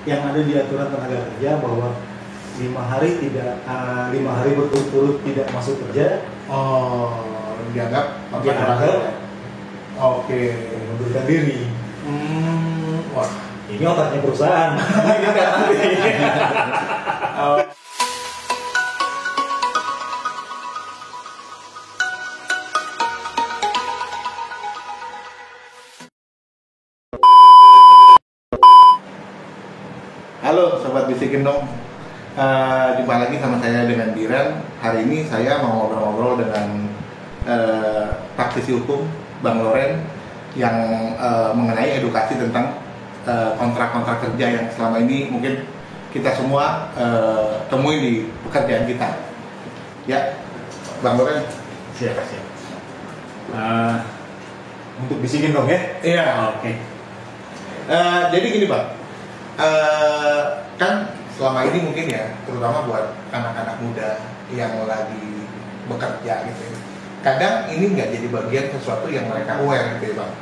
yang ada di aturan tenaga kerja bahwa 5 hari berturut-turut tidak masuk kerja. Oh, dianggap kontrak Dianggap kerja. Oke. Mengundurkan diri. Wah. Ini otaknya perusahaan. Oh. Halo Sobat Bisikin Dong, jumpa lagi sama saya dengan Diran. Hari ini saya mau ngobrol-ngobrol dengan praktisi hukum Bang Loren yang mengenai edukasi tentang kontrak-kontrak kerja yang selama ini mungkin kita semua temui di pekerjaan kita. Ya, Bang Loren. Siap. Untuk bisikin dong ya? Iya. Oke. Jadi gini Bang, kan selama ini mungkin ya, terutama buat anak-anak muda yang lagi bekerja gitu ya, kadang ini nggak jadi bagian sesuatu yang mereka aware gitu ya Bang.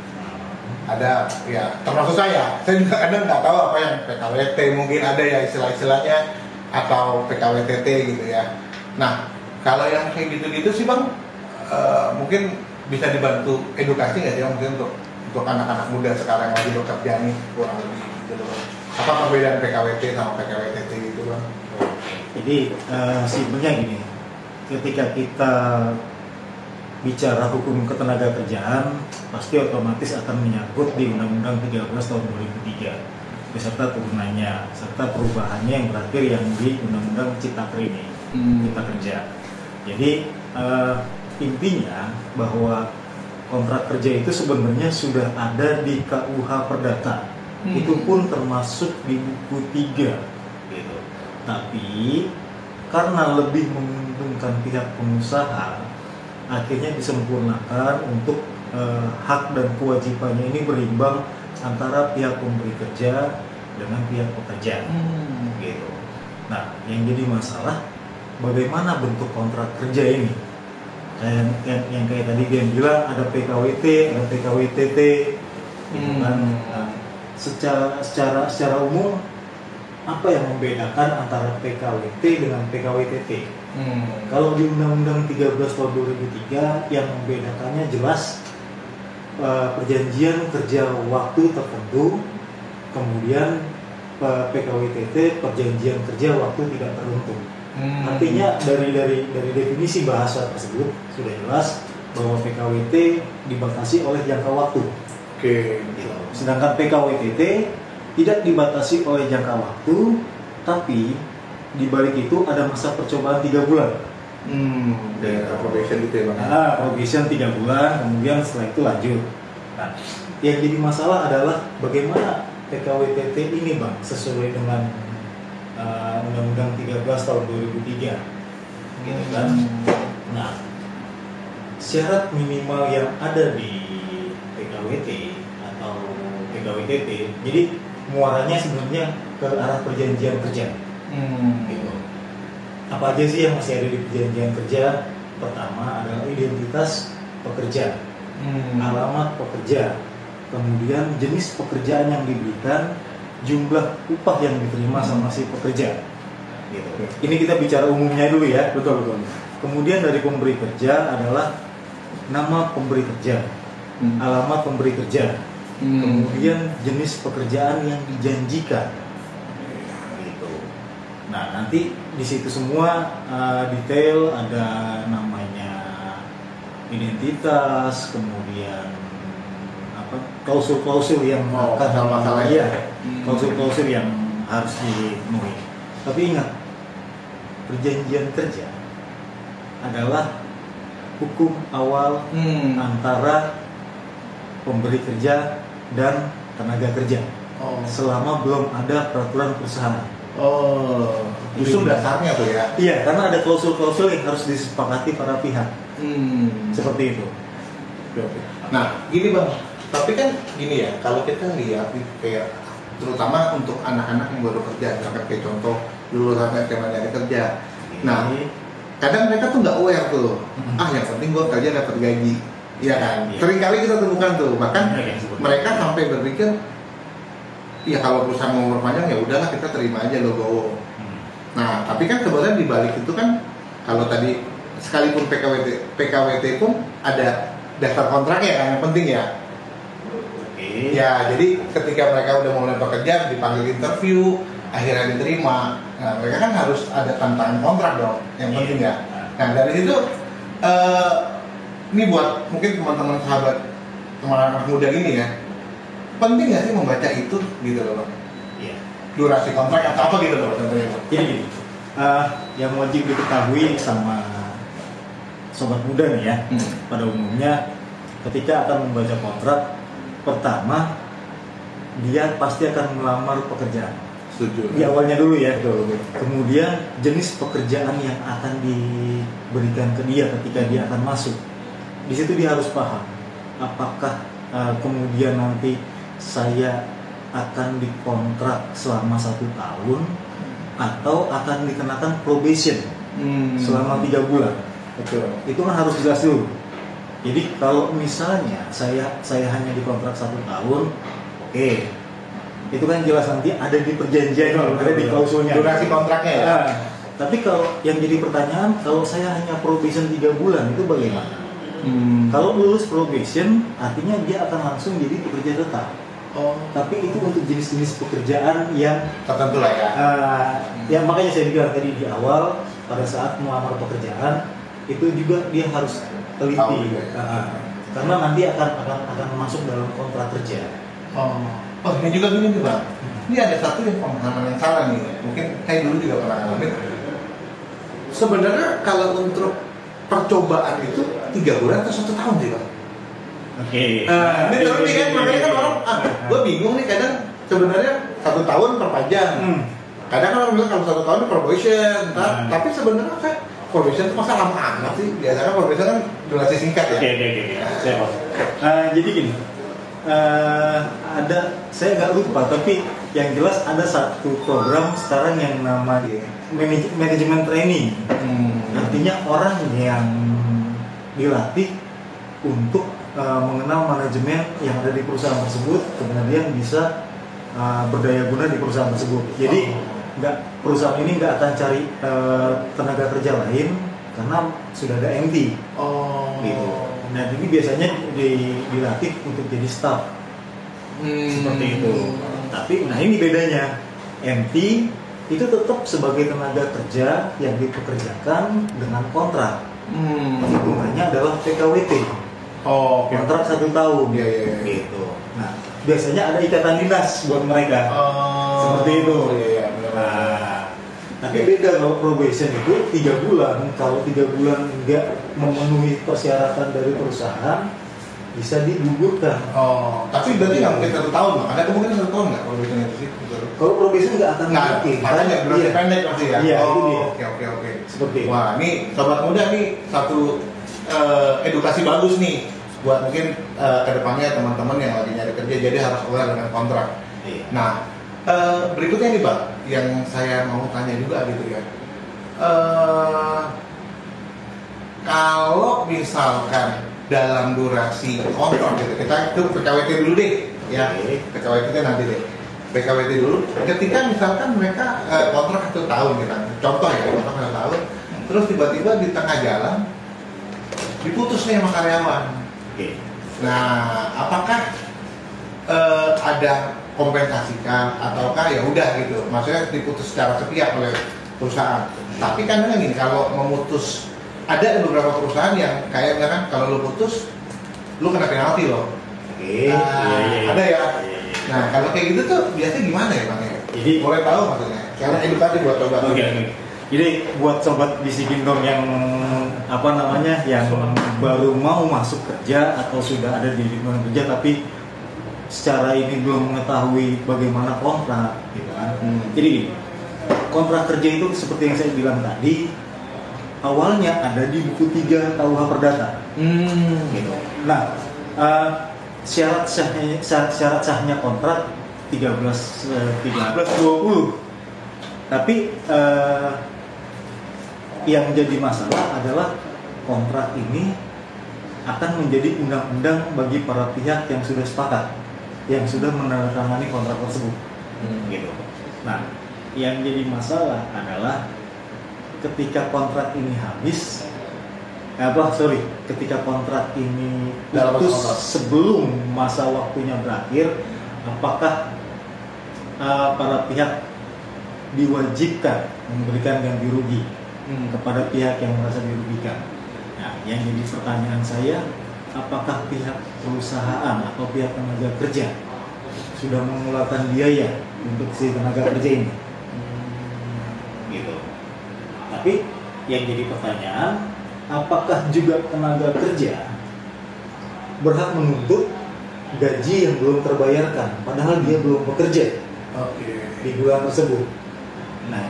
Ada ya, termasuk saya juga kadang nggak tahu apa yang PKWT, mungkin ada ya istilah-istilahnya, atau PKWTT gitu ya. Nah, kalau yang kayak gitu-gitu sih Bang, mungkin bisa dibantu edukasi nggak sih Bang, mungkin untuk anak-anak muda sekarang yang lagi bekerja nih, kurang lebih gitu Bang. Apa perbedaan PKWT sama PKWTT gitu Bang? Jadi simpelnya gini, ketika kita bicara hukum ketenaga kerjaan, pasti otomatis akan menyangkut di Undang-Undang 13 tahun 2003 beserta turunannya, serta perubahannya yang terakhir yang di Undang-Undang Cipta Kerja. Jadi intinya bahwa kontrak kerja itu sebenarnya sudah ada di KUH Perdata. Itu pun termasuk di buku 3 gitu. Tapi karena lebih menguntungkan pihak pengusaha, akhirnya disempurnakan untuk hak dan kewajibannya ini berimbang antara pihak pemberi kerja dengan pihak pekerja gitu. Nah, yang jadi masalah bagaimana bentuk kontrak kerja ini? Yang kayak tadi dia bilang ada PKWT, ada PKWTT gitu kan. Nah, secara umum apa yang membedakan antara PKWT dengan PKWTT? Kalau di Undang-Undang 13 tahun 2003 yang membedakannya jelas perjanjian kerja waktu tertentu, kemudian PKWTT perjanjian kerja waktu tidak tertentu. Artinya dari definisi bahasa tersebut sudah jelas bahwa PKWT dibatasi oleh jangka waktu. Oke. Sedangkan PKWTT tidak dibatasi oleh jangka waktu, tapi di balik itu ada masa percobaan 3 bulan. Probation gitu ya Bang? Probation 3 bulan, kemudian setelah itu lanjut. Nah, yang jadi masalah adalah bagaimana PKWTT ini Bang sesuai dengan Undang-Undang 13 tahun 2003 gitu kan. Nah, syarat minimal yang ada di PKWT atau PKWTT, jadi muaranya sebenarnya ke arah perjanjian kerja. Gitu. Apa aja sih yang masih ada di perjanjian kerja? Pertama adalah identitas pekerja, alamat pekerja, kemudian jenis pekerjaan yang diberikan, jumlah upah yang diterima sama si pekerja. Gitu. Ini kita bicara umumnya dulu ya. Betul. Kemudian dari pemberi kerja adalah nama pemberi kerja, alamat pemberi kerja, kemudian jenis pekerjaan yang dijanjikan. Gitu. Nah, nanti di situ semua detail, ada namanya identitas, kemudian klausul-klausul yang klausul-klausul yang harus dipenuhi. Tapi ingat, perjanjian kerja adalah hukum awal antara pemberi kerja dan tenaga kerja. Selama belum ada peraturan perusahaan. Justru dasarnya tuh ya? Iya, karena ada klausul-klausul yang harus disepakati para pihak. Seperti itu. Nah, gini Bang, tapi kan gini ya, kalau kita lihat kayak terutama untuk anak-anak yang baru kerja, misalkan kayak contoh lulusan SMA nyari kerja. Nah, kadang mereka tuh nggak aware tuh. Yang penting gue kerja dapat gaji, iya kan? Seringkali kita temukan tuh, bahkan mereka sampai berpikir ya kalau perusahaan mau memperpanjang ya udahlah kita terima aja logo. Nah, tapi kan sebenarnya di balik itu kan kalau tadi sekalipun PKWT pun ada daftar kontraknya kan yang penting ya. Oke. Ya, jadi ketika mereka udah mulai bekerja, dipanggil interview, akhirnya diterima. Nah, mereka kan harus ada tanda tangan kontrak dong, yang penting ya. Nah, dari situ ini buat mungkin teman-teman sahabat teman-teman muda ini ya, penting nggak sih membaca itu gitu loh, Bang? Iya. Durasi kontrak atau apa gitu loh contohnya, Bang? Jadi gini, yang wajib diketahui sama sobat muda nih ya, pada umumnya ketika akan membaca kontrak, pertama dia pasti akan melamar pekerjaan. Setuju. Di awalnya dulu ya, kemudian jenis pekerjaan yang akan diberikan ke dia ketika dia akan masuk. Di situ dia harus paham apakah kemudian nanti saya akan dikontrak selama 1 tahun atau akan dikenakan probation selama 3 bulan. Betul. Itu kan harus jelas dulu. Jadi kalau misalnya saya hanya dikontrak 1 tahun, oke, itu kan jelas nanti ada di perjanjian, ada di klausulnya. Durasi kontraknya ya. Nah, tapi kalau yang jadi pertanyaan, kalau saya hanya probation 3 bulan itu bagaimana? Kalau lulus probation, artinya dia akan langsung jadi pekerja tetap. Oh. Tapi itu untuk jenis-jenis pekerjaan yang Tertentu lah ya. ya makanya saya bilang tadi di awal, pada saat melamar pekerjaan itu juga dia harus teliti. Tahu juga ya. Karena nanti akan masuk dalam kontrak kerja. Oh, ini juga gini nih Bang. Ini ada satu yang pemahaman yang salah nih. Mungkin saya dulu juga pernah ngalamin. Sebenarnya kalau untuk percobaan itu 3 bulan atau 1 tahun sih Bang. Oke. Ini terus nih kan, makanya kan orang, gue bingung nih kadang sebenarnya 1 tahun perpanjang. Kadang kan orang bilang kalau 1 tahun probation, tapi sebenarnya kan probation itu masa lama amat sih. Biasanya probation kan durasi singkat ya. Oke. Saya paham. Jadi gini, saya nggak lupa, tapi yang jelas ada satu program sekarang yang namanya manajemen training. Artinya orang yang dilatih untuk mengenal manajemen yang ada di perusahaan tersebut, kemudian bisa berdaya guna di perusahaan tersebut. Jadi perusahaan ini nggak akan cari tenaga kerja lain karena sudah ada MT. Gitu. Nah ini biasanya dilatih untuk jadi staff seperti itu. Tapi nah ini bedanya, MT itu tetap sebagai tenaga kerja yang dipekerjakan dengan kontrak. Hitungannya adalah PKWT. Kontrak 1 tahun. Iya. Gitu. Nah biasanya ada ikatan dinas buat mereka. Seperti itu. Iya. Nah, tapi beda kalau probation itu 3 bulan. Kalau 3 bulan nggak memenuhi persyaratan dari perusahaan, bisa digugurkan. Tapi berarti nggak mungkin 1 tahun, Bang. Ada kemungkinan 1 tahun nggak probation itu sih? Kalau probation nggak akan mungkin. Makanya durasi pendek pasti ya. Iya, itu dia. Oke. Seperti itu. Wah, ini sobat muda nih satu edukasi bagus nih buat mungkin kedepannya teman-teman yang lagi nyari kerja, jadi harus aware dengan kontrak. Iya. Nah, berikutnya nih Bang, yang saya mau tanya juga gitu ya. Kalau misalkan dalam durasi kontrak gitu, kita itu PKWT dulu deh, ya. PKWT nanti deh. PKWT dulu. Ketika misalkan mereka kontrak 1 tahun gitu, contoh ya, kontrak 1 tahun, terus tiba-tiba di tengah jalan diputus nih sama karyawan. Nah, apakah ada kompensasikan ataukah ya udah gitu, maksudnya diputus secara sepihak oleh perusahaan. Tapi kan gini, kalau memutus, ada beberapa perusahaan yang kayak misalkan kalau lu putus lu kena penalti loh. Ada ya. Nah kalau kayak gitu tuh biasanya gimana ya Bang? Jadi boleh tahu maksudnya karena edukasi buat sobat. Jadi buat sobat Bisi Kingdom yang yang baru mau masuk kerja atau sudah ada di lingkungan kerja tapi secara ini belum mengetahui bagaimana kontrak gitu kan. Jadi kontrak kerja itu seperti yang saya bilang tadi, awalnya ada di buku 3 KUH Perdata. Gitu. Nah, syarat sahnya kontrak 13-20. Tapi yang jadi masalah adalah kontrak ini akan menjadi undang-undang bagi para pihak yang sudah sepakat, yang sudah menandatangani kontrak tersebut. gitu. Nah, yang jadi masalah adalah ketika kontrak ini habis, ketika kontrak ini putus sebelum masa waktunya berakhir, apakah para pihak diwajibkan memberikan ganti rugi kepada pihak yang merasa dirugikan? Nah, yang jadi pertanyaan saya, apakah pihak perusahaan atau pihak tenaga kerja sudah mengeluarkan biaya untuk si tenaga kerja ini? Gitu. Tapi yang jadi pertanyaan, apakah juga tenaga kerja berhak menuntut gaji yang belum terbayarkan padahal dia belum bekerja di bulan tersebut? Nah,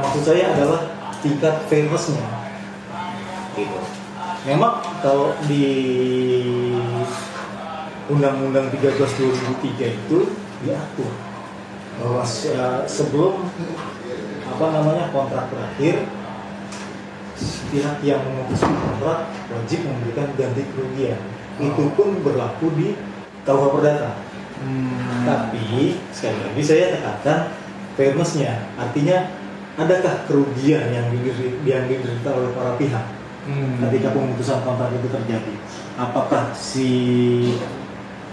maksud saya adalah tingkat fairness-nya gitu. Memang kalau di Undang-Undang 13/2003 itu diatur bahwa sebelum kontrak berakhir, pihak yang memutuskan kontrak wajib memberikan ganti kerugian. Itu pun berlaku di KUH Perdata. Tapi sekali lagi saya tekankan fairness-nya, artinya adakah kerugian yang diderita oleh para pihak ketika pemutusan kontrak itu terjadi? Apakah si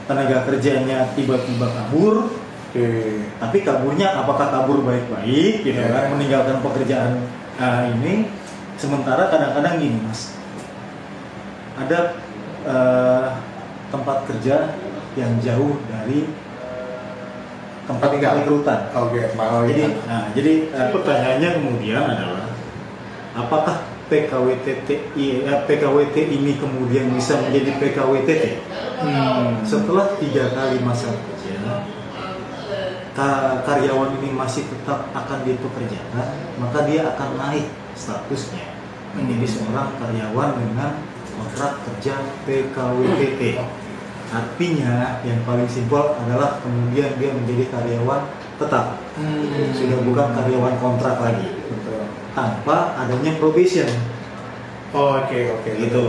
tenaga kerjanya tiba-tiba kabur? Tapi kaburnya apakah kabur baik-baik, gitu kan, meninggalkan pekerjaan ini? Sementara kadang-kadang gini mas, ada tempat kerja yang jauh dari tempat rekrutan. Jadi pertanyaannya kemudian adalah, apakah PKWT ini kemudian bisa menjadi PKWTT setelah 3 kali masa kerja, karyawan ini masih tetap akan dipekerjakan, maka dia akan naik statusnya menjadi seorang karyawan dengan kontrak kerja PKWTT. Artinya yang paling simpel adalah kemudian dia menjadi karyawan tetap, sudah bukan karyawan kontrak lagi, tanpa adanya probation. Gitu.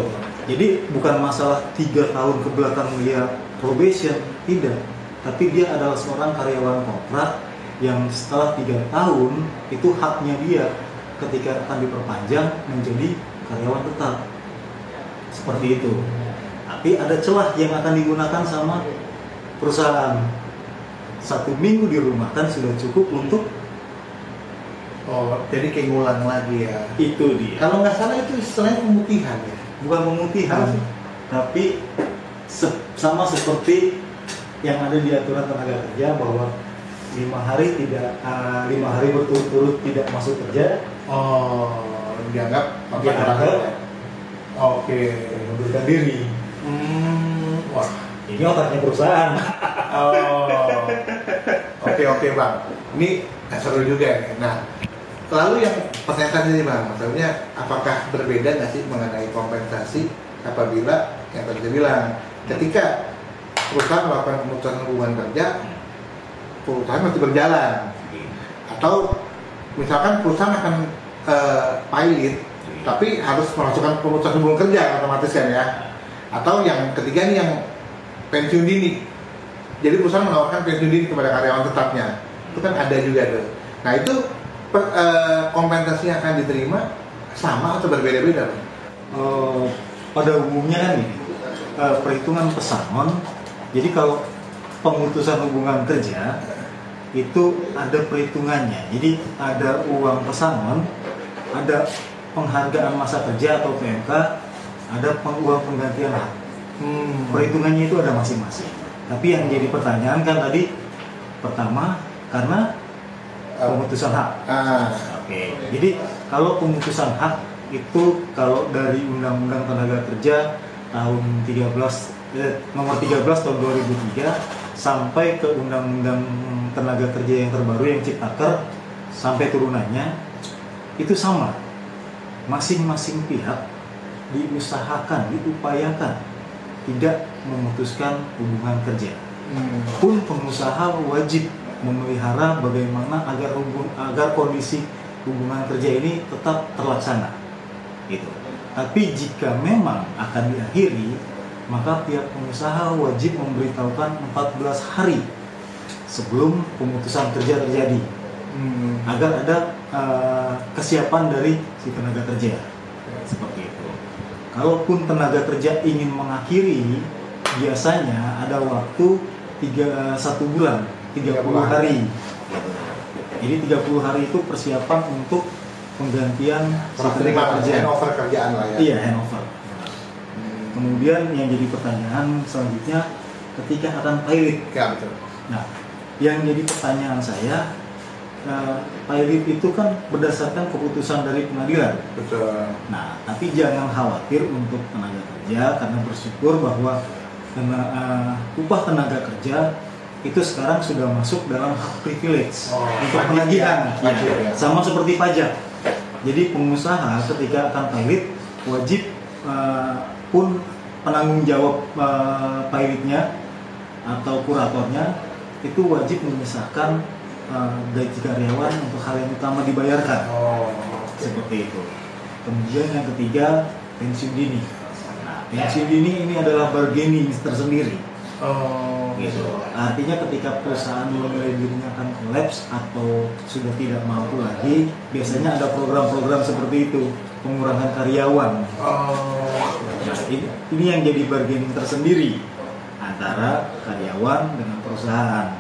Jadi bukan masalah 3 tahun ke belakang dia probation, tidak, tapi dia adalah seorang karyawan kontrak yang setelah 3 tahun itu haknya dia ketika akan diperpanjang menjadi karyawan tetap, seperti itu. Tapi ada celah yang akan digunakan sama perusahaan. 1 minggu dirumahkan sudah cukup untuk jadi kayak ngulang lagi ya. Itu dia. Kalau nggak salah itu istilahnya pemutihan ya. Bukan pemutihan, tapi sama seperti yang ada di aturan tenaga kerja bahwa 5 hari berturut-turut tidak masuk kerja. Dianggap mengundurkan diri. Wah, ini otaknya perusahaan. Oke bang. Ini seru juga ya. Nah, lalu yang pertanyaan ini bang, maksudnya apakah berbeda nggak sih mengenai kompensasi apabila yang tadi saya bilang, ketika perusahaan melakukan pemutusan hubungan kerja, perusahaan masih berjalan, atau misalkan perusahaan akan pilot, tapi harus melakukan pemutusan hubungan kerja otomatis kan ya, atau yang ketiga nih yang pensiun dini, jadi perusahaan menawarkan pensiun dini kepada karyawan tetapnya, itu kan ada juga tuh. Nah itu kompensasi yang akan diterima sama atau berbeda-beda? Pada umumnya kan ini perhitungan pesangon. Jadi kalau pemutusan hubungan kerja itu ada perhitungannya. Jadi ada uang pesangon, ada penghargaan masa kerja atau PMK, ada uang penggantian hak. Perhitungannya itu ada masing-masing. Tapi yang jadi pertanyaan kan tadi, pertama karena pemutusan hak. Oke. Jadi kalau pemutusan hak itu kalau dari Undang-Undang Tenaga Kerja tahun nomor 13 tahun 2003 sampai ke Undang-Undang Tenaga Kerja yang terbaru yang Ciptaker sampai turunannya itu sama. Masing-masing pihak diusahakan, diupayakan tidak memutuskan hubungan kerja. Pun pengusaha wajib memelihara bagaimana agar kondisi hubungan kerja ini tetap terlaksana. Gitu. Tapi jika memang akan diakhiri, maka pihak pengusaha wajib memberitahukan 14 hari sebelum pemutusan kerja terjadi, agar ada kesiapan dari si tenaga kerja, seperti itu. Kalaupun tenaga kerja ingin mengakhiri, biasanya ada waktu 1 bulan, 30 hari. Jadi 30 hari itu persiapan untuk penggantian si tenaga kerja. Handover kerjaan lah ya. Iya, handover. Kemudian yang jadi pertanyaan selanjutnya ketika akan pilot. Ya, betul. Nah, yang jadi pertanyaan saya, pilot itu kan berdasarkan keputusan dari pengadilan. Betul. Nah, tapi jangan khawatir untuk tenaga kerja, karena bersyukur bahwa upah tenaga kerja itu sekarang sudah masuk dalam hak privilege untuk penagihan, ya. sama seperti pajak. Jadi pengusaha ketika akan pilot wajib pun penanggung jawab pilotnya atau kuratornya itu wajib memisahkan gaji karyawan untuk hal yang utama dibayarkan. Seperti itu. Kemudian yang ketiga, pensiun dini. Nah, pensiun dini ini adalah bargaining tersendiri. Gitu. Artinya ketika perusahaan menilai dirinya akan kolaps atau sudah tidak mampu lagi, biasanya ada program-program seperti itu, pengurangan karyawan. Nah, ini yang jadi bargaining tersendiri antara karyawan dengan perusahaan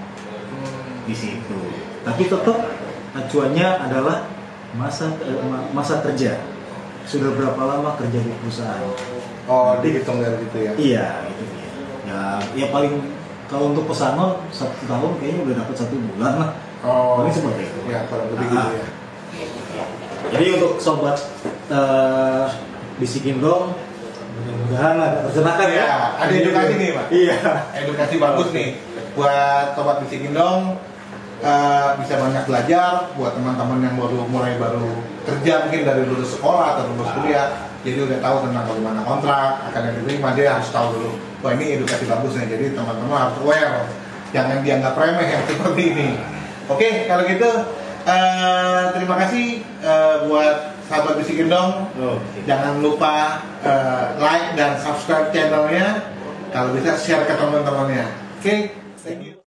di situ. Tapi tetap acuannya adalah masa kerja. Sudah berapa lama kerja di perusahaan? Dihitung dari itu ya? Iya, itu dia. Ya paling kalau untuk pesangon 1 tahun kayaknya udah dapat 1 bulan lah. Paling seperti itu. Ya, kurang lebih gitu ya. Jadi untuk sobat bisikin dong, mudah-mudahan ada terjemahan ya. Ada edukasi nih, Pak. Iya. Edukasi bagus nih buat sobat bisikin dong. Bisa banyak belajar buat teman-teman yang baru kerja, mungkin dari lulus sekolah atau lulus kuliah, jadi udah tahu tentang bagaimana kontrak akan yang diterima. Dia harus tahu dulu, wah ini edukasi bagus nih, jadi teman-teman harus aware, jangan dianggap remeh yang seperti ini. Oke, kalau gitu terima kasih buat sahabat bisikin dong. Jangan lupa like dan subscribe channelnya, kalau bisa share ke teman-temannya. Oke, thank you.